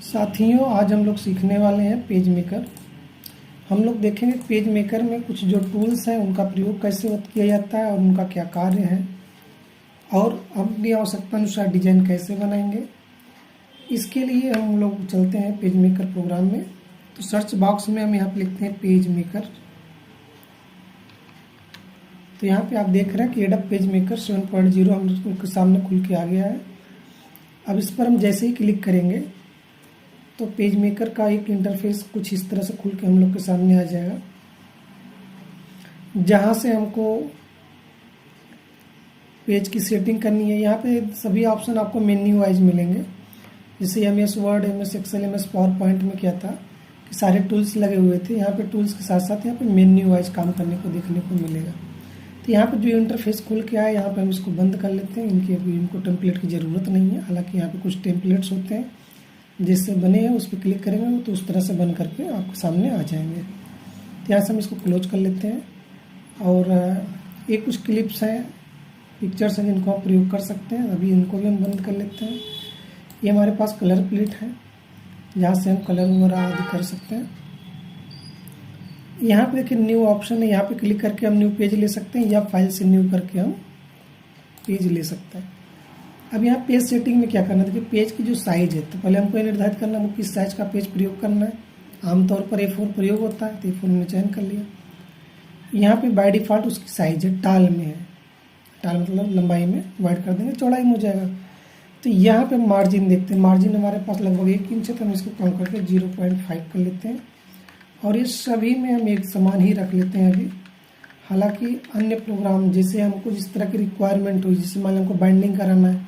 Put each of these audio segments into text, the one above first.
साथियों, आज हम लोग सीखने वाले हैं पेज मेकर। हम लोग देखेंगे पेज मेकर में कुछ जो टूल्स हैं उनका प्रयोग कैसे किया जाता है और उनका क्या कार्य है, और अपनी आवश्यकता अनुसार डिजाइन कैसे बनाएंगे। इसके लिए हम लोग चलते हैं पेज मेकर प्रोग्राम में। तो सर्च बॉक्स में हम यहाँ पे लिखते हैं पेज मेकर। तो यहाँ पे आप देख रहे हैं कि एडब पेज मेकर 7.0 हम लोग के सामने खुल के आ गया है। अब इस पर हम जैसे ही क्लिक करेंगे तो पेज मेकर का एक इंटरफेस कुछ इस तरह से खुल के हम लोग के सामने आ जाएगा, जहाँ से हमको पेज की सेटिंग करनी है। यहाँ पे सभी ऑप्शन आपको मेन्यू वाइज मिलेंगे। जैसे MS Word, MS Excel, MS PowerPoint में क्या था कि सारे टूल्स लगे हुए थे। यहाँ पे टूल्स के साथ साथ यहाँ पे मेन्यू वाइज काम करने को देखने को मिलेगा। तो यहाँ पे जो इंटरफेस खुल के आया, यहाँ पे हम इसको बंद कर लेते हैं। इनको टेम्पलेट की ज़रूरत नहीं है। हालांकि यहाँ पे कुछ टेम्पलेट्स होते हैं जिससे बने हैं, उस पर क्लिक करेंगे तो उस तरह से बन करके आपके सामने आ जाएंगे। तो यहाँ से हम इसको क्लोज कर लेते हैं। और ये कुछ क्लिप्स हैं, पिक्चर्स हैं जिनको आप प्रयोग कर सकते हैं। अभी इनको भी हम बंद कर लेते हैं। ये हमारे पास कलर प्लेट है, जहाँ से हम कलर वगैरह आदि कर सकते हैं। यहाँ पे देखिए न्यू ऑप्शन है, यहाँ पे क्लिक करके हम न्यू पेज ले सकते हैं, या फाइल से न्यू करके हम पेज ले सकते हैं। अब यहाँ पेज सेटिंग में क्या करना है, देखिए पेज की जो साइज है, तो पहले हमको ये निर्धारित करना है वो किस साइज का पेज प्रयोग करना है। आमतौर पर A4 प्रयोग होता है, तो A4 में चयन कर लिया। यहाँ पे बाय डिफ़ॉल्ट उसकी साइज है, टाल में है। टाल मतलब लंबाई में वाइड कर देंगे, चौड़ाई में हो जाएगा। तो यहाँ पे मार्जिन देखते हैं। मार्जिन हमारे पास लगभग 1 इंच है, तो हम इसको कम करके 0.5 कर लेते हैं। और ये सभी में हम एक समान ही रख लेते हैं अभी। हालांकि अन्य प्रोग्राम जैसे हमको जिस तरह की रिक्वायरमेंट हुई, जैसे मान लो हमको बाइंडिंग कराना है,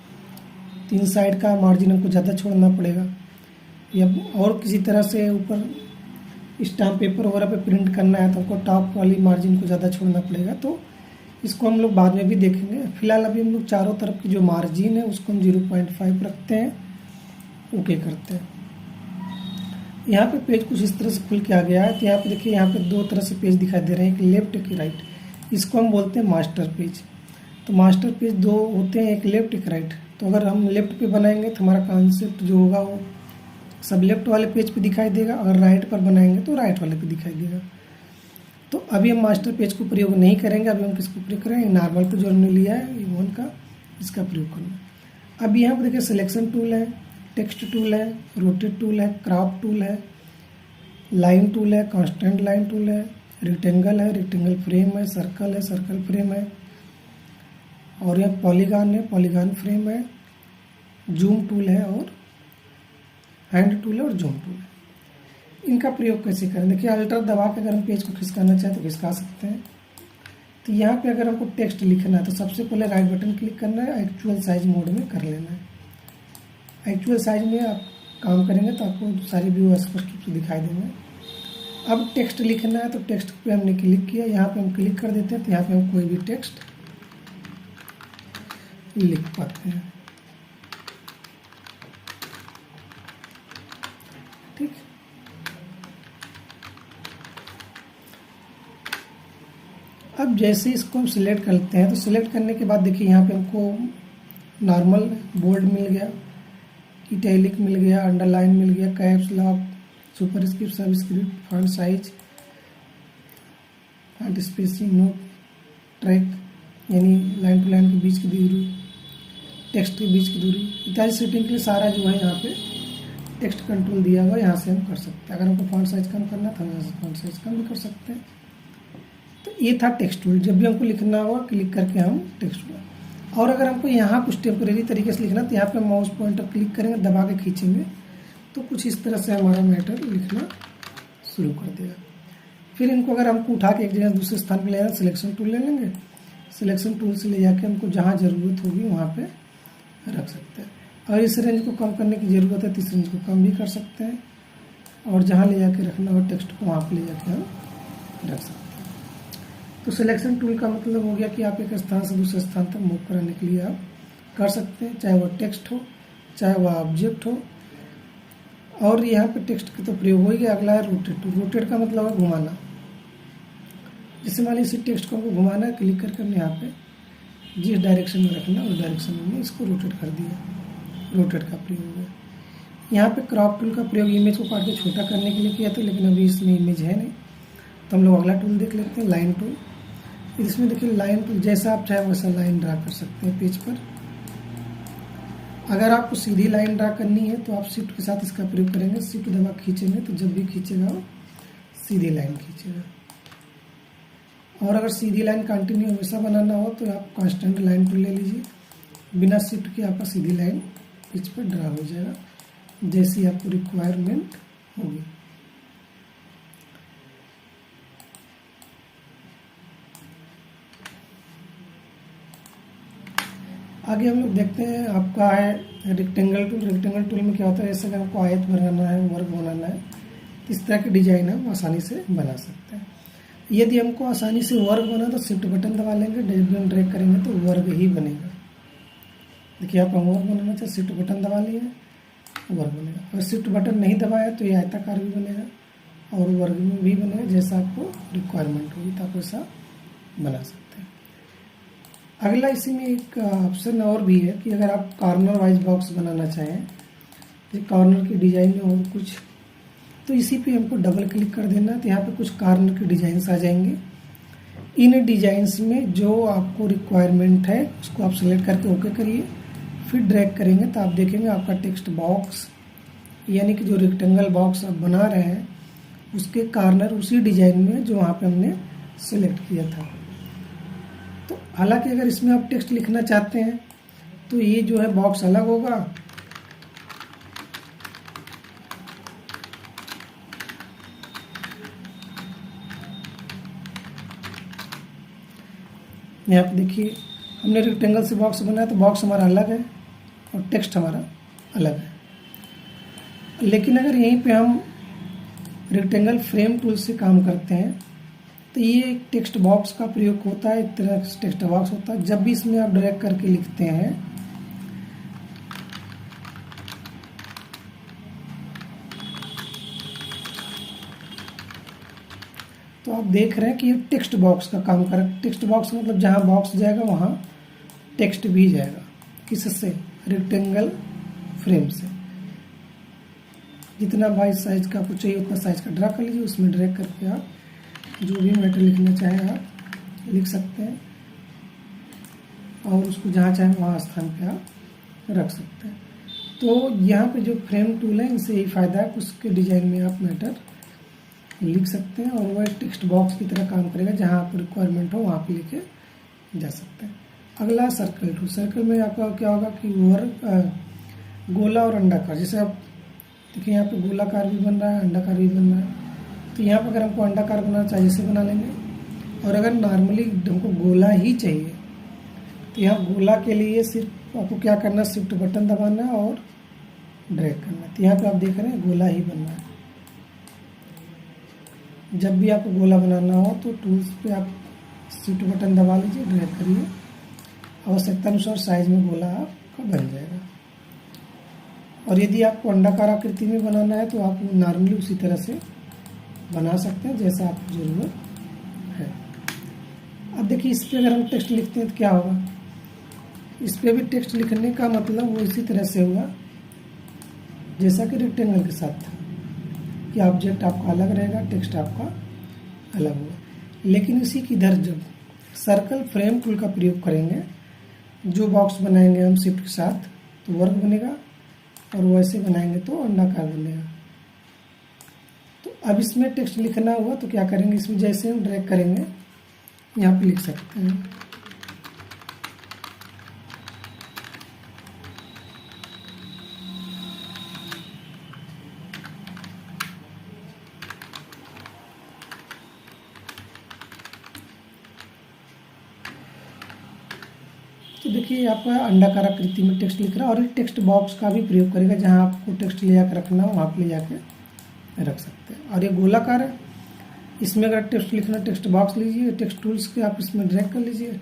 3 साइड का मार्जिन हमको ज़्यादा छोड़ना पड़ेगा, या और किसी तरह से ऊपर स्टाम्प पेपर वगैरह पे प्रिंट करना है तो हमको टॉप वाली मार्जिन को ज़्यादा छोड़ना पड़ेगा। तो इसको हम लोग बाद में भी देखेंगे। फिलहाल अभी हम लोग चारों तरफ की जो मार्जिन है उसको हम 0.5 रखते हैं, ओके करते हैं। यहाँ पे पेज कुछ इस तरह से खुल के आ गया है। तो यहाँ पे देखिए, यहाँ पे 2 तरह से पेज दिखाई दे रहे हैं, एक लेफ्ट एक राइट। इसको हम बोलते हैं मास्टर पेज। तो मास्टर पेज 2 होते हैं, एक लेफ्ट एक राइट। तो अगर हम लेफ्ट पे बनाएंगे तो हमारा कॉन्सेप्ट जो होगा वो सब लेफ्ट वाले पेज पे दिखाई देगा, अगर राइट पर बनाएंगे तो राइट वाले पे दिखाई देगा। तो अभी हम मास्टर पेज को प्रयोग नहीं करेंगे। अभी हम किसको प्रयोग करेंगे, नॉर्मल पे जो हमने लिया है A1 का, इसका प्रयोग करना। अब यहाँ पर देखिए सिलेक्शन टूल है, टेक्स्ट टूल है, रोटेट टूल है, क्रॉप टूल है, लाइन टूल है, कांस्टेंट लाइन टूल है, रेक्टेंगल है, रेक्टेंगल फ्रेम है, सर्कल है, सर्कल फ्रेम है, और यह पॉलीगॉन है, पॉलीगॉन फ्रेम है, जूम टूल है, और हैंड टूल है, और जूम टूल है। इनका प्रयोग कैसे करें, देखिए अल्टर दबा के अगर हम पेज को खिसकाना चाहें तो खिसका सकते हैं। तो यहाँ पे अगर हमको टेक्स्ट लिखना है तो सबसे पहले राइट बटन क्लिक करना है, एक्चुअल साइज मोड में कर लेना है। एक्चुअल साइज में आप काम करेंगे तो आपको सारी व्यू स्पष्ट रूप से दिखाई देंगे। अब टेक्स्ट लिखना है तो टेक्स्ट पे हमने क्लिक किया, यहाँ पे हम क्लिक कर देते हैं। तो यहाँ पे हम कोई भी टेक्स्ट लिख पाते हैं, ठीक। अब जैसे इसको हम सिलेक्ट करते हैं, तो सिलेक्ट करने के बाद देखिए यहाँ पे हमको नॉर्मल बोल्ड मिल गया, इटैलिक मिल गया, अंडरलाइन मिल गया, caps lock, superscript, subscript, font size, font spacing, note track यानी लाइन टू लाइन के बीच की दूरी, टेक्स्ट के बीच की दूरी इत्यादि सेटिंग के लिए सारा जो है यहाँ पे टेक्स्ट कंट्रोल दिया हुआ है। यहाँ से हम कर सकते हैं। अगर हमको फॉन्ट साइज कम करना था, यहाँ से फॉन्ट साइज कम भी कर सकते हैं। तो ये था टेक्स्ट टूल। जब भी हमको लिखना होगा क्लिक करके हम टेक्स्ट टूल। और अगर हमको यहाँ कुछ टेम्परेरी तरीके से लिखना, तो यहाँ पे माउस पॉइंटर क्लिक करेंगे, दबा के खींचेंगे तो कुछ इस तरह से हमारा मैटर लिखना शुरू कर देगा। फिर इनको अगर हमको उठा के एक जगह दूसरे स्थान पर ले जाना, सिलेक्शन टूल ले लेंगे। सिलेक्शन टूल से ले जाके हमको जहाँ ज़रूरत होगी वहाँ पे रख सकते हैं। अगर इस रेंज को कम करने की ज़रूरत है तो इस रेंज को कम भी कर सकते हैं, और जहाँ ले जाके रखना हो टेक्स्ट को वहाँ पे ले जाके हम रख सकते हैं। तो सिलेक्शन टूल का मतलब हो गया कि आप एक स्थान से दूसरे स्थान तक मूव कराने के लिए आप कर सकते हैं, चाहे वह टेक्स्ट हो, चाहे वह ऑब्जेक्ट हो। और यहाँ पे टेक्स्ट का तो प्रयोग हो गया। अगला है रोटेट। रोटेट का मतलब है घुमाना। जैसे मान लीजिए इसी टेक्स्ट को हमको घुमाना है, क्लिक करके हमने यहाँ पे जिस डायरेक्शन में रखना उस डायरेक्शन में इसको रोटेट कर दिया, रोटेट का प्रयोग है। यहाँ पे क्रॉप टूल का प्रयोग इमेज को काट के छोटा करने के लिए किया था, लेकिन अभी इसमें इमेज है नहीं, तो हम लोग अगला टूल देख लेते हैं, लाइन टूल। इसमें देखिए लाइन टूल, जैसा आप चाहे वैसा लाइन ड्रा कर सकते हैं पेज पर। अगर आपको सीधी लाइन ड्रा करनी है तो आप शिफ्ट के साथ इसका प्रयोग करेंगे, शिफ्ट दबा खींचेंगे तो जब भी खींचेगा वो सीधी लाइन खींचेगा। और अगर सीधी लाइन कंटिन्यू हमेशा बनाना हो तो आप कांस्टेंट लाइन टूल ले लीजिए, बिना शिफ्ट के आपका सीधी लाइन पेज पर ड्रा हो जाएगा जैसी आपको रिक्वायरमेंट होगी। आगे हम लोग देखते हैं, आपका है रेक्टेंगल टूल। रेक्टेंगल टूल में क्या होता है, जैसे अगर आपको आयत बनाना है, वर्ग बनाना है, इस तरह के डिजाइन हम आसानी से बना सकते हैं। यदि हमको आसानी से वर्ग बना तो शिफ्ट बटन दबा लेंगे, जब ड्रैग करेंगे तो वर्ग ही बनेगा। देखिए आप वर्ग बनाना चाहे शिफ्ट बटन दबा लिए, वर्ग बनेगा। और शिफ्ट बटन नहीं दबाया तो ये आयताकार भी बनेगा और वर्ग में भी बनेगा, जैसा आपको रिक्वायरमेंट होगी तो आप ऐसा बना सकते हैं। अगला इसी में एक ऑप्शन और भी है कि अगर आप कॉर्नर वाइज बॉक्स बनाना चाहें, जैसे कॉर्नर की डिजाइन में हो कुछ, तो इसी पे हमको डबल क्लिक कर देना, तो यहाँ पे कुछ कॉर्नर के डिजाइंस आ जाएंगे। इन डिजाइंस में जो आपको रिक्वायरमेंट है उसको आप सेलेक्ट करके ओके करिए, फिर ड्रैग करेंगे तो आप देखेंगे आपका टेक्स्ट बॉक्स यानी कि जो रेक्टेंगल बॉक्स आप बना रहे हैं उसके कॉर्नर उसी डिजाइन में जो वहाँ पे हमने सेलेक्ट किया था। तो हालांकि अगर इसमें आप टेक्स्ट लिखना चाहते हैं तो ये जो है बॉक्स अलग होगा, यहाँ पे देखिए हमने रेक्टेंगल से बॉक्स बनाया तो बॉक्स हमारा अलग है और टेक्स्ट हमारा अलग है। लेकिन अगर यहीं पे हम रेक्टेंगल फ्रेम टूल से काम करते हैं तो ये एक टेक्स्ट बॉक्स का प्रयोग होता है, एक तरह से टेक्स्ट बॉक्स होता है। जब भी इसमें आप ड्रैग करके लिखते हैं तो आप देख रहे हैं कि ये टेक्स्ट बॉक्स का काम कर, टेक्स्ट बॉक्स मतलब जहाँ बॉक्स जाएगा वहाँ टेक्स्ट भी जाएगा। किससे? रेक्टेंगल फ्रेम से। जितना बाई साइज का आपको चाहिए उतना साइज का ड्रा कर लीजिए, उसमें ड्रैग करके आप जो भी मैटर लिखना चाहें आप लिख सकते हैं और उसको जहाँ चाहें वहाँ स्थान पे आप रख सकते हैं। तो यहाँ पे जो फ्रेम टूल है इनसे यही फ़ायदा है, उसके डिज़ाइन में आप मैटर लिख सकते हैं और वह टेक्स्ट बॉक्स की तरह काम करेगा, जहाँ आपको रिक्वायरमेंट हो वहाँ पे लिखे जा सकते हैं। अगला सर्कल टूल। सर्कल में आपका क्या होगा कि गोला और अंडाकार, जैसे आप देखिए यहाँ पे गोलाकार भी बन रहा है, अंडाकार भी बन रहा है। तो यहाँ पर अगर हमको अंडाकार बनाना चाहिए जैसे बना लेंगे, और अगर नॉर्मली हमको गोला ही चाहिए तो यहाँ गोला के लिए सिर्फ आपको क्या करना है, शिफ्ट बटन दबाना है और ड्रैग करना है। तो यहाँ पे आप देख रहे हैं गोला ही बनना है। जब भी आपको गोला बनाना हो तो टूल्स पे आप शिफ्ट बटन दबा लीजिए, ड्रैग करिए, आवश्यकता अनुसार साइज में गोला आपका बन जाएगा। और यदि आपको अंडाकार आकृति में बनाना है तो आप नॉर्मली उसी तरह से बना सकते हैं जैसा आपको ज़रूरत है। अब देखिए इस पर अगर हम टेक्स्ट लिखते हैं तो क्या होगा, इस पर भी टेक्स्ट लिखने का मतलब वो इसी तरह से होगा जैसा कि रेक्टेंगल के साथ था कि ऑब्जेक्ट आपका अलग रहेगा, टेक्स्ट आपका अलग होगा। लेकिन इसी की इधर जब सर्कल फ्रेम टूल का प्रयोग करेंगे, जो बॉक्स बनाएंगे हम शिफ्ट के साथ तो वर्ग बनेगा और वैसे बनाएंगे तो अंडाकार बनेगा। तो अब इसमें टेक्स्ट लिखना हुआ तो क्या करेंगे, इसमें जैसे हम ड्रैग करेंगे यहाँ पे लिख सकते हैं। तो देखिए आपका अंडाकार आकृति में टेक्स्ट लिख रहा है और एक टेक्स्ट बॉक्स का भी प्रयोग करेगा, जहाँ आपको टेक्स्ट ले जाकर रखना हो वहाँ पे ले जाके रख सकते हैं। और ये गोलाकार है, इसमें अगर टेक्स्ट लिखना टेक्स्ट बॉक्स लीजिए, टेक्स्ट टूल्स के आप इसमें ड्रैग कर लीजिए।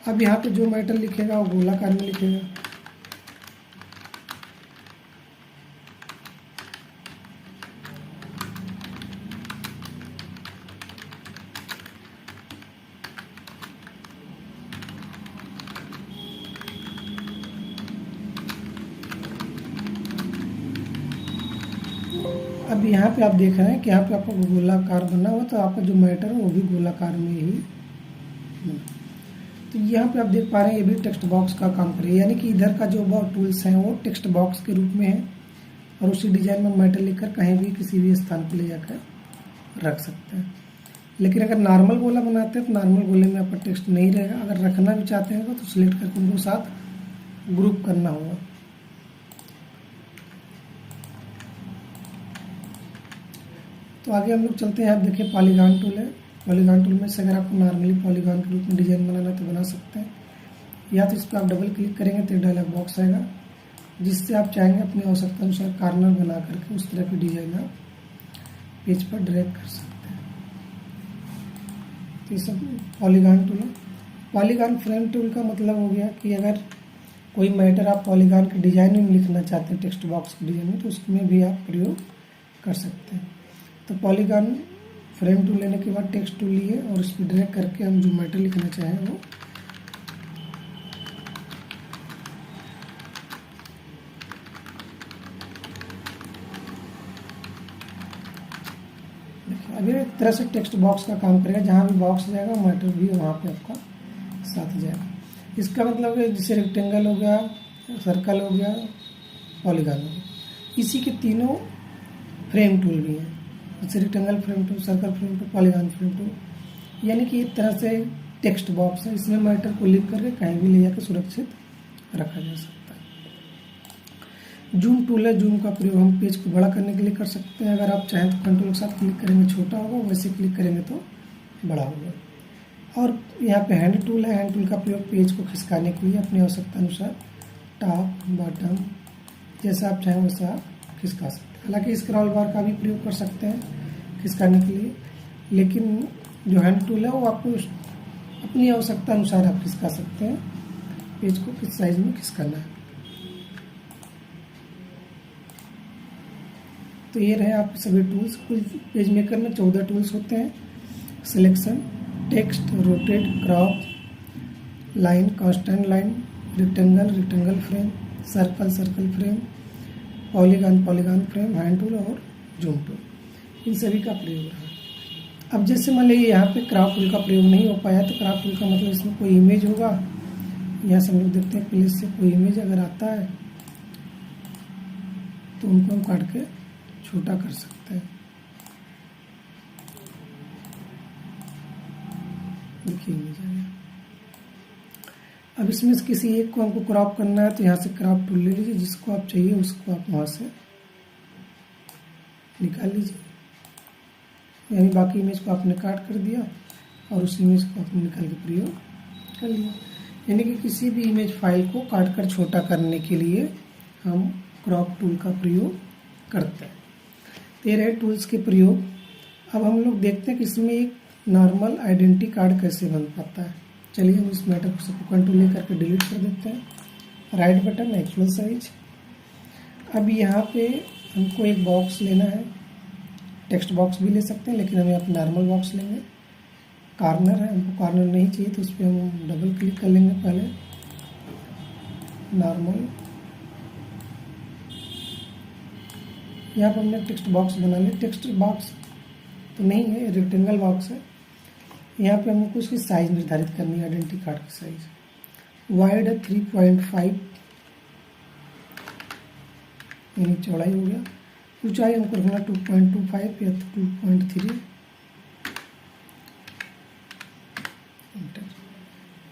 अब यहाँ पे जो मैटर लिखेगा वो गोलाकार में लिखेगा। अब यहाँ पे आप देख रहे हैं कि यहाँ पे आपका गोलाकार बना हुआ, तो आपका जो मैटर है वो भी गोलाकार में ही बना। तो यहाँ पे आप देख पा रहे हैं ये भी टेक्स्ट बॉक्स का काम कर रही है, यानी कि इधर का जो टूल्स हैं वो टेक्स्ट बॉक्स के रूप में है, और उसी डिजाइन में मैटर लिखकर कहीं भी किसी भी स्थान पर ले जाकर रख सकते हैं। लेकिन अगर नॉर्मल गोला बनाते हैं तो नॉर्मल गोले में आपका टेक्स्ट नहीं रहेगा। अगर रखना भी चाहते हैं तो सिलेक्ट करके उनको साथ ग्रुप करना होगा। तो आगे हम लोग चलते हैं। आप देखिए पॉलीगॉन टूल है। पॉलीगॉन टूल में से अगर आपको नॉर्मली पॉलीगॉन के रूप में डिजाइन बनाना है तो बना सकते हैं, या तो इस पर आप डबल क्लिक करेंगे तो डायलॉग बॉक्स आएगा, जिससे आप चाहेंगे अपनी आवश्यकता अनुसार कॉर्नर बना करके उस तरह की डिजाइन आप पेज पर ड्रैग कर सकते हैं। तो ये सब पॉलीगॉन टूल है। पॉलीगॉन फ्रेम टूल का मतलब हो गया कि अगर कोई मैटर आप पॉलीगॉन के डिजाइन में लिखना चाहते हैं, टेक्स्ट बॉक्स के डिजाइन में, तो उसमें भी आप प्रयोग कर सकते हैं। तो पॉलीगॉन फ्रेम टूल लेने के बाद टेक्स्ट टूल लिए और इस पर ड्रैग करके हम जो मैटर लिखना चाहें वो देखिए अभी एक तरह से टेक्स्ट बॉक्स का काम करेगा। जहाँ भी बॉक्स जाएगा मैटर भी वहाँ पे आपका साथ जाएगा। इसका मतलब है जैसे रेक्टेंगल हो गया, सर्कल हो गया, पॉलीगॉन हो गया, इसी के तीनों फ्रेम टूल भी हैं। जैसे rectangle frame tool, circle frame tool, polygon frame tool, यानी कि एक तरह से टेक्स्ट बॉक्स है। इसमें मैटर को लिख करके कहीं भी ले जाकर सुरक्षित रखा जा सकता है। जूम टूल है। जूम का प्रयोग हम पेज को बड़ा करने के लिए कर सकते हैं। अगर आप चाहें तो कंट्रोल के साथ क्लिक करेंगे छोटा होगा, वैसे क्लिक करेंगे तो बड़ा होगा। और यहाँ पे हैंड टूल है। हैंड टूल का प्रयोग पेज को खिसकाने के लिए अपनी आवश्यकता अनुसार टॉप बॉटम जैसा आप चाहें वैसा आप खिसका सकते हैं। हालांकि स्क्रॉल बार का भी प्रयोग कर सकते हैं खिसकाने के लिए, लेकिन जो हैंड टूल है वो आपको अपनी आवश्यकता अनुसार आप खिसका सकते हैं पेज को किस साइज में खिसकाना है। तो ये रहे आपके सभी टूल्स। कुल पेज मेकर में 14 टूल्स होते हैं। Selection, text, rotate, crop, line, constant line, rectangle, rectangle frame, circle, circle frame, polygon, polygon frame, hand tool और जूम टूल, इन सभी का प्रयोग रहा। अब जैसे मान लीजिए यहाँ पे क्रॉप टूल का प्रयोग नहीं हो पाया, तो क्रॉप टूल का मतलब इसमें कोई इमेज होगा। यहाँ से हम लोग देखते हैं प्लेस से कोई इमेज अगर आता है तो उनको हम काट के छोटा कर सकते हैं। देखिए इमेज आ गया। अब इसमें से किसी एक को हमको क्रॉप करना है तो यहाँ से क्रॉप टूल ले लीजिए, जिसको आप चाहिए उसको आप वहाँ से निकाल लीजिए। यानी बाकी इमेज को आपने काट कर दिया और उस इमेज को आपने निकाल के प्रयोग कर लिया। यानी कि किसी भी इमेज फाइल को काट कर छोटा करने के लिए हम क्रॉप टूल का प्रयोग करते हैं। तो ये रहे टूल्स के प्रयोग। अब हम लोग देखते हैं कि इसमें एक नॉर्मल आइडेंटिटी कार्ड कैसे बन पाता है। चलिए हम इस मैटर को सबको कंट्रोल ले करके डिलीट कर देते हैं। Right button, actual size. अब यहाँ पे हमको एक बॉक्स लेना है। टेक्स्ट बॉक्स भी ले सकते हैं, लेकिन हम यहाँ पे नॉर्मल बॉक्स लेंगे। कॉर्नर है, हमको कॉर्नर नहीं चाहिए तो उस पर हम डबल क्लिक कर लेंगे। पहले नॉर्मल, यहाँ पर हमने टेक्स्ट बॉक्स बना लिया। टेक्स्ट बॉक्स तो नहीं है, रेक्टेंगल बॉक्स है। यहाँ पे हमको उसकी साइज निर्धारित करनी है, आइडेंटिटी कार्ड की साइज। वाइड है 3.5 यानी चौड़ाई हो गया। ऊंचाई हमको रखना 2.25 या 2.3।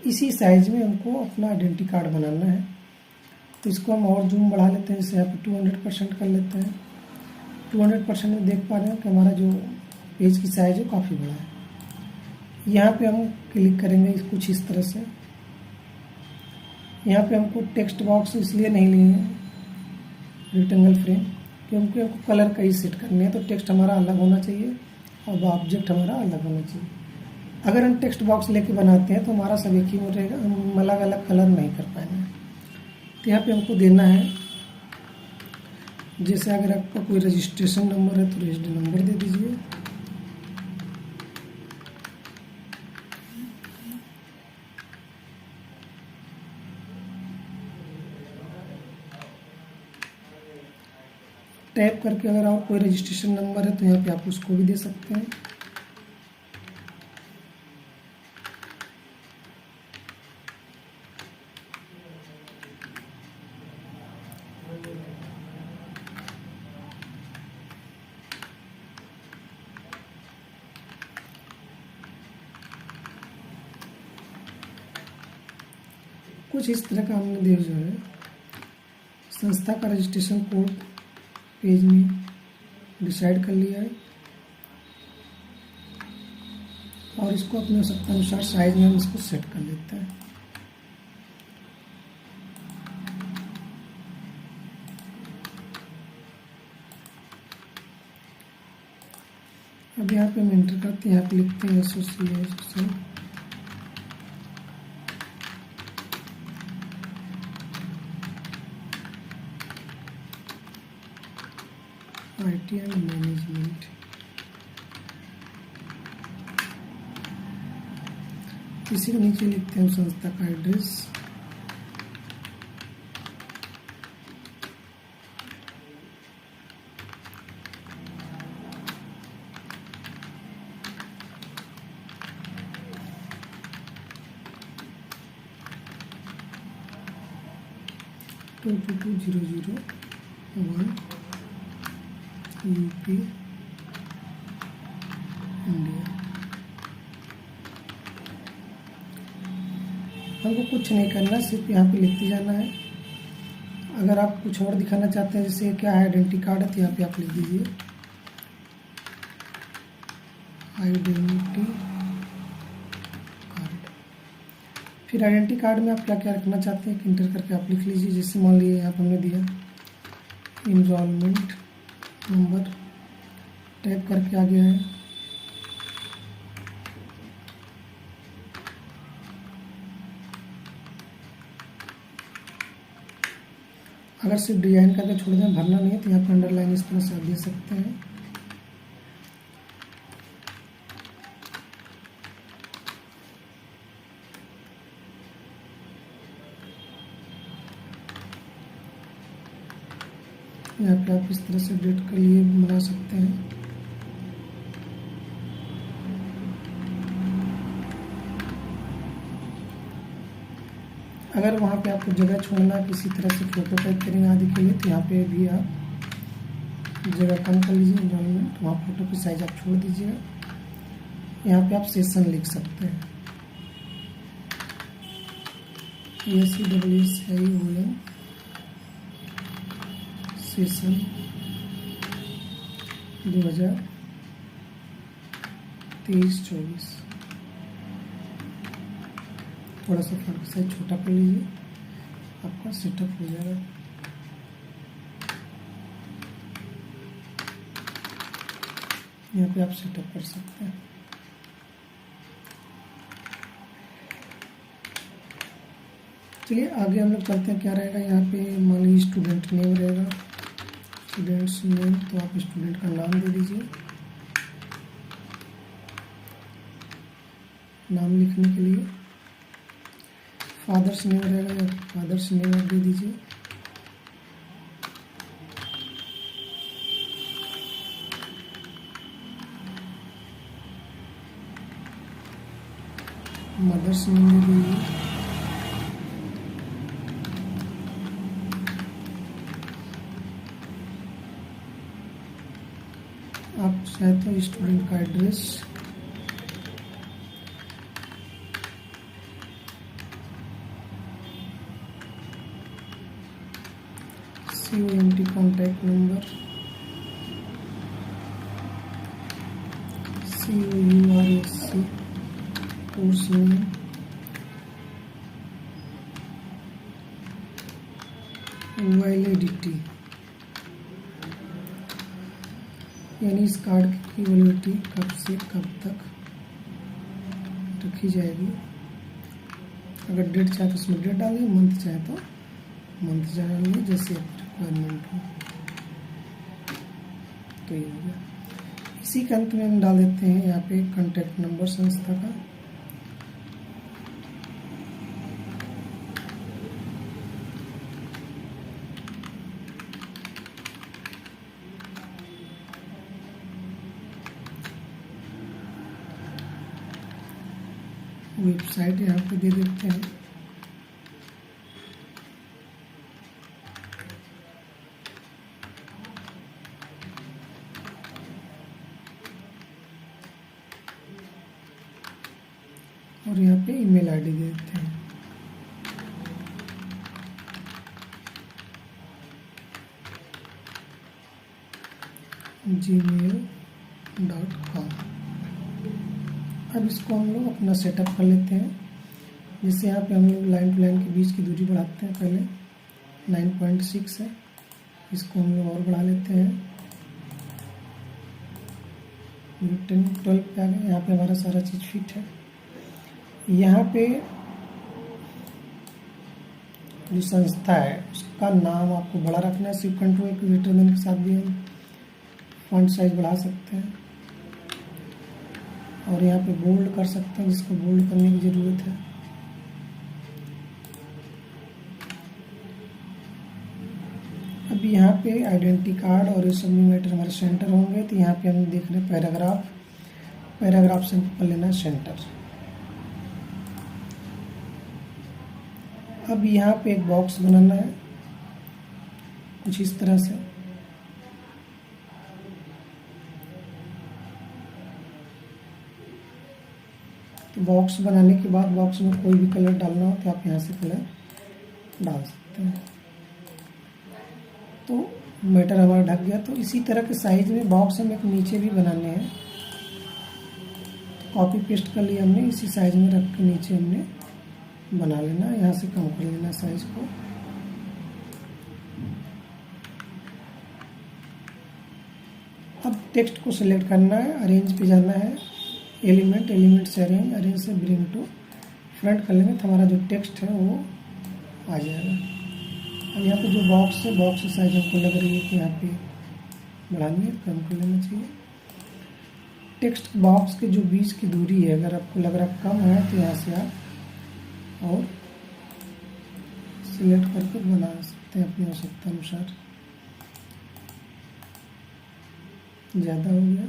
इसी साइज में हमको अपना आइडेंटिटी कार्ड बनाना है। तो इसको हम और जूम बढ़ा लेते हैं। जैसे यहाँ पे 200% कर लेते हैं। 200% में देख पा रहे हैं कि हमारा जो पेज की साइज है काफ़ी बड़ा है। यहाँ पे हम क्लिक करेंगे कुछ इस तरह से। यहाँ पे हमको टेक्स्ट बॉक्स इसलिए नहीं लिए हैं रेक्टेंगल फ्रेम, क्योंकि हमको कलर का ही सेट करने हैं। तो टेक्स्ट हमारा अलग होना चाहिए और ऑब्जेक्ट हमारा अलग होना चाहिए। अगर हम टेक्स्ट बॉक्स लेके बनाते हैं तो हमारा सब एक ही में रहेगा, हम अलग अलग कलर नहीं कर पाएंगे। तो यहाँ पे हमको देना है, जैसे अगर आपका कोई रजिस्ट्रेशन नंबर है तो रजिस्ट्रेशन नंबर दे दीजिए। टैप करके अगर और कोई रजिस्ट्रेशन नंबर है तो यहाँ पे आप उसको भी दे सकते हैं। कुछ इस तरह का हमने देख जो है संस्था का रजिस्ट्रेशन कोड पेज में डिसाइड कर लिया है और इसको अपने आवश्यकता अनुसार साइज में हम इसको सेट कर लेते हैं। अब यहाँ पे हम एंटर करते हैं, यहाँ पे लिखते हैं एसोसिएशन IT एंड मैनेजमेंट। इसी के नीचे लिखते हैं संस्था का एड्रेस, टू 22001 यूपी इंडिया। हमको कुछ नहीं करना, सिर्फ यहाँ पे लिखते जाना है। अगर आप कुछ और दिखाना चाहते हैं जैसे क्या है आइडेंटिटी कार्ड है तो यहाँ पे आप लिख दीजिए आइडेंटिटी कार्ड। फिर आइडेंटिटी कार्ड में आप क्या क्या रखना चाहते हैं इंटर करके आप लिख लीजिए। जैसे मान लीजिए यहाँ पर हमने दिया इनरोलमेंट नंबर, टाइप करके आ गया है। अगर सिर्फ डिजाइन करके छोड़ दें, भरना नहीं है तो यहाँ पर अंडरलाइन इस तरह से आप दे सकते हैं। यहाँ पे आप इस तरह से डेट के लिए बना सकते हैं। अगर वहाँ पे आपको जगह छोड़ना किसी तरह से फोटो टाइप करेंगे आदि के लिए तो यहाँ पे भी आप जगह कम कर लीजिए एनवायरनमेंट, वहाँ फोटो की साइज आप छोड़ दीजिएगा। यहाँ पे आप सेशन लिख सकते हैं SEWSION सेशन 2023-24। थोड़ा सा फॉन्ट साइज छोटा कर लीजिए, आपका सेटअप हो जाएगा। यहाँ पे आप सेटअप कर सकते हैं। चलिए आगे हम लोग करते हैं क्या रहेगा। यहाँ पे मान लीजिए स्टूडेंट नेम रहेगा, स्टूडेंट्स नेम, तो आप स्टूडेंट का नाम दे दीजिए। नाम लिखने के लिए फादर्स नेम रहेगा या फादर्स नेम आप दे दीजिए। मदर्स नेम दे दीजिए। आप चाहे तो स्टूडेंट का address, COMT contact number, COURSC course name, validity यानी इस कार्ड की वैलिडिटी कब से कब तक रखी जाएगी। अगर डेट चाहे तो उसमें डेट डालिए, मंथ चाहे तो मंथ डालिए, जैसे रिक्वायरमेंट हो। तो ये हो गया। इसी के अंत में हम डाल देते हैं यहाँ पे कॉन्टैक्ट नंबर संस्था का। वेबसाइट यहाँ पे दे देते हैं। और यहाँ पे ईमेल आईडी दे देते हैं। gmail.com। अब इसको हम लोग अपना सेटअप कर लेते हैं। जैसे यहाँ पे हम लोग लाइन टू लाइन के बीच की दूरी बढ़ाते हैं, पहले 9.6 है, इसको हम लोग और बढ़ा लेते हैं 10 12 पे आ गए। यहाँ पे हमारा सारा चीज़ फिट है। यहाँ पे जो संस्था है उसका नाम आपको बड़ा रखना है। सिर्फ कंट्रोल ग्रेटर देन के साथ भी हम फॉन्ट साइज बढ़ा सकते हैं और यहाँ पे बोल्ड कर सकते हैं, जिसको बोल्ड करने की ज़रूरत है। अब यहाँ पे आइडेंटिटी कार्ड और ये सब मैटर हमारे सेंटर होंगे, तो यहाँ पे हम देख रहे हैं पैराग्राफ से हमको लेना है सेंटर। अब यहाँ पे एक बॉक्स बनाना है कुछ इस तरह से। तो बॉक्स बनाने के बाद बॉक्स में कोई भी कलर डालना हो तो आप यहाँ से कलर डाल सकते हैं। तो मैटर हमारा ढक गया। तो इसी तरह के साइज में बॉक्स हम एक नीचे भी बनाने हैं। कॉपी पेस्ट कर लिया हमने, इसी साइज में रख के नीचे हमने बना लेना। यहाँ से कम कर लेना साइज को। अब टेक्स्ट को सिलेक्ट करना है, अरेंज पे जाना है, एलिमेंट से अरेंज से ब्रिंग टू फ्रंट कर लेंगे तो हमारा जो टेक्स्ट है वो आ जाएगा। अब यहाँ पे जो बॉक्स है, बॉक्स साइज हमको लग रही है कि यहाँ पे बढ़ानी है, कम कर लेना चाहिए। टेक्स्ट बॉक्स के जो बीच की दूरी है, अगर आपको लग रहा कम है तो यहाँ से आप और सिलेक्ट करके बना सकते हैं अपनी आवश्यकता अनुसार। ज़्यादा हो गया,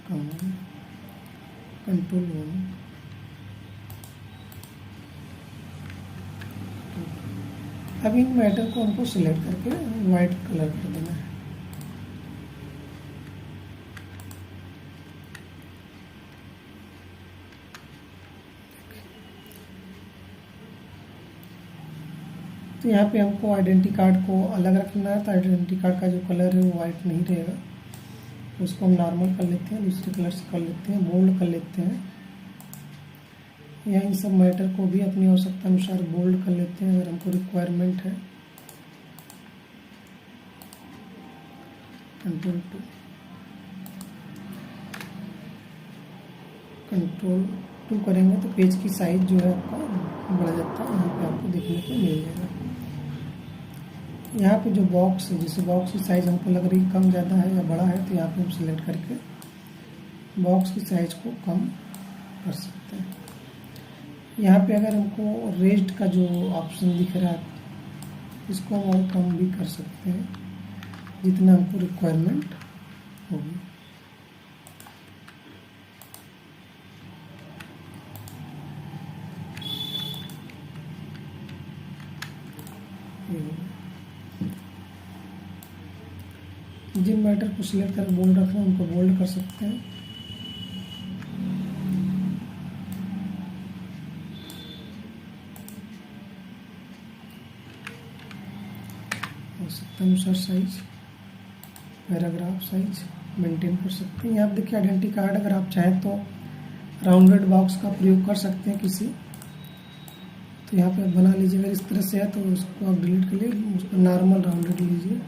कम हो गया, कंट्रोल होना। अब इन मैटर को हमको सिलेक्ट करके वाइट कलर कर देना है। तो यहाँ पे हमको आइडेंटिटी कार्ड को अलग रखना है। तो आइडेंटिटी कार्ड का जो कलर है वो वाइट नहीं रहेगा, उसको हम नॉर्मल कर लेते हैं, दूसरे कलर से कर लेते हैं, बोल्ड कर लेते हैं। या इन सब मैटर को भी अपनी आवश्यकता अनुसार बोल्ड कर लेते हैं अगर हमको रिक्वायरमेंट है। कंट्रोल टू करेंगे तो पेज की साइज जो है आपका बढ़ जाता है, यहाँ पे आपको देखने को मिल जाएगा। यहाँ पे जो बॉक्स है, जैसे बॉक्स की साइज हमको लग रही कम ज़्यादा है या बड़ा है, तो यहाँ पे हम सिलेक्ट करके बॉक्स की साइज को कम कर सकते हैं। यहाँ पे अगर हमको रेज्ड का जो ऑप्शन दिख रहा है, इसको हम और कम भी कर सकते हैं जितना हमको रिक्वायरमेंट होगी। जिन मैटर को सिलेक्ट कर बोल्ड रखना है उनको बोल्ड कर सकते हैं। आवश्यकता अनुसार साइज, पैराग्राफ साइज मेंटेन कर सकते हैं। यहाँ आप देखिए आइडेंटिटी कार्ड, अगर आप चाहें तो राउंडेड बॉक्स का प्रयोग कर सकते हैं किसी, तो यहाँ पे आप बना लीजिए। अगर इस तरह से है तो उसको आप डिलीट कर लीजिए, उसको नॉर्मल राउंडेड लीजिए,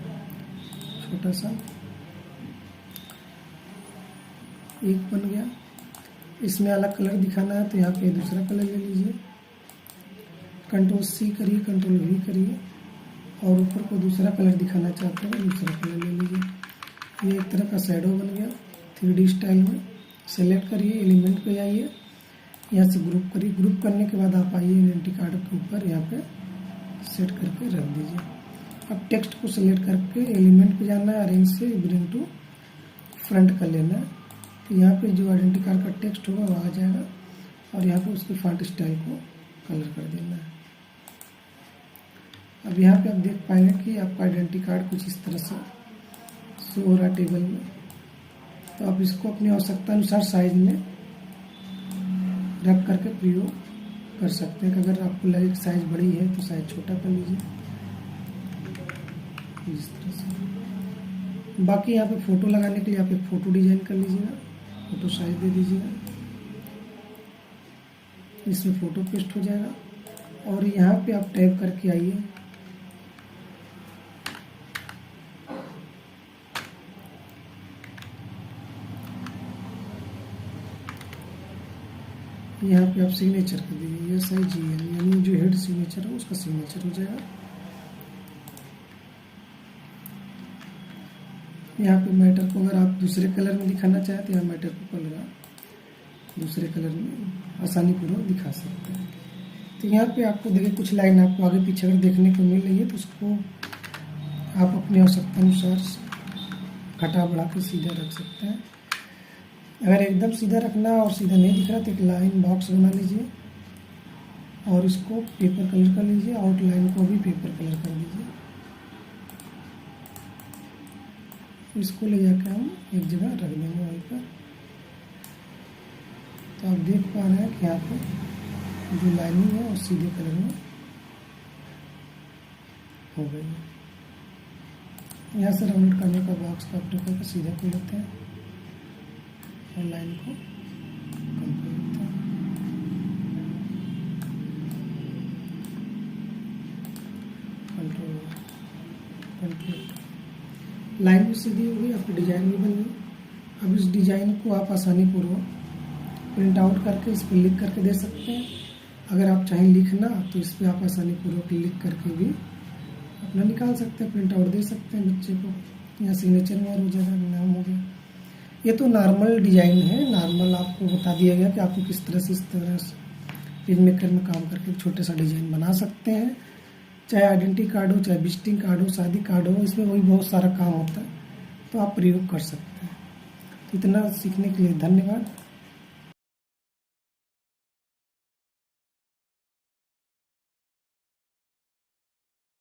छोटा सा एक बन गया। इसमें अलग कलर दिखाना है तो यहाँ पे दूसरा कलर ले लीजिए, कंट्रोल सी करिए, कंट्रोल वी करिए, और ऊपर को दूसरा कलर दिखाना चाहते हैं दूसरा कलर ले लीजिए। ये एक तरह का शैडो बन गया 3D स्टाइल में। सेलेक्ट करिए, एलिमेंट पे जाइए, यहाँ से ग्रुप करिए। ग्रुप करने के बाद आप आइए आइडेंटिटी कार्ड के ऊपर, यहाँ पे सेट करके रख दीजिए। अब टेक्स्ट को सिलेक्ट करके एलिमेंट पे जाना है, अरेंज से ब्रिंग टू फ्रंट कर लेना है। तो यहाँ पे जो आइडेंटिटी कार्ड का टेक्स्ट होगा वो आ जाएगा और यहाँ पे उसके फॉन्ट स्टाइल को कलर कर देना है। अब यहाँ पे आप देख पाएंगे कि आपका आइडेंटिटी कार्ड कुछ इस तरह से शो हो रहा है टेबल में। तो आप इसको अपनी आवश्यकता अनुसार साइज में रख करके प्रयोग कर सकते हैं। अगर आपको लगे कि साइज बड़ी है तो साइज छोटा कर लीजिए इस तरह से। बाकी यहाँ पे फोटो लगाने के लिए आप एक फोटो डिजाइन कर लीजिएगा, फोटो साइज दे दीजिएगा, इसमें फोटो पेस्ट हो जाएगा। और यहाँ पे आप टाइप करके आइए यहाँ पे आप सिग्नेचर कर दीजिए SIGN, यानी जो हेड सिग्नेचर है उसका सिग्नेचर हो जाएगा। यहाँ पे मैटर को अगर आप दूसरे कलर में दिखाना चाहते हैं, मैटर को कलर दूसरे कलर में आसानी पूर्वक दिखा सकते हैं। तो यहाँ पे आपको देखिए कुछ लाइन आपको आगे पीछे अगर देखने को मिल रही है तो उसको आप अपनी आवश्यकता अनुसार घटा बढ़ा के सीधा रख सकते हैं। अगर एकदम सीधा रखना और सीधा नहीं दिख रहा तो एक लाइन बॉक्स बना लीजिए और इसको पेपर कलर कर लीजिए, आउटलाइन को भी पेपर कलर कर दीजिए। इसको ले जाकर हम एक जगह रख देंगे वहीं पर। तो आप देख पा रहे हैं कि यहाँ पर जो लाइनिंग है वो सीधे कलर में हो गई है। यहाँ से राउंड करने का बॉक्स का ऑप्शन करके सीधा कर लेते हैं और लाइन को कम कर लेते हैं। कंट्रोल लाइन भी सीधी हो गई, आपकी डिजाइन भी बन गई। अब इस डिजाइन को आप आसानी पूर्वक प्रिंट आउट करके इस पर लिख करके दे सकते हैं। अगर आप चाहें लिखना तो इस पर आप आसानी पूर्वक लिख करके भी अपना निकाल सकते हैं, प्रिंट आउट दे सकते हैं बच्चे को। यहाँ सिग्नेचर में हो जाएगा, नाम हो गया। ये तो नॉर्मल डिजाइन है, नॉर्मल आपको बता दिया गया कि आपको किस तरह से इस तरह से पेज मेकर में काम करके छोटे सा डिजाइन बना सकते हैं। चाहे आइडेंटिटी कार्ड हो, चाहे विजिटिंग कार्ड हो, शादी कार्ड हो, इसमें वही बहुत सारा काम होता है, तो आप प्रयोग कर सकते हैं। तो इतना सीखने के लिए धन्यवाद।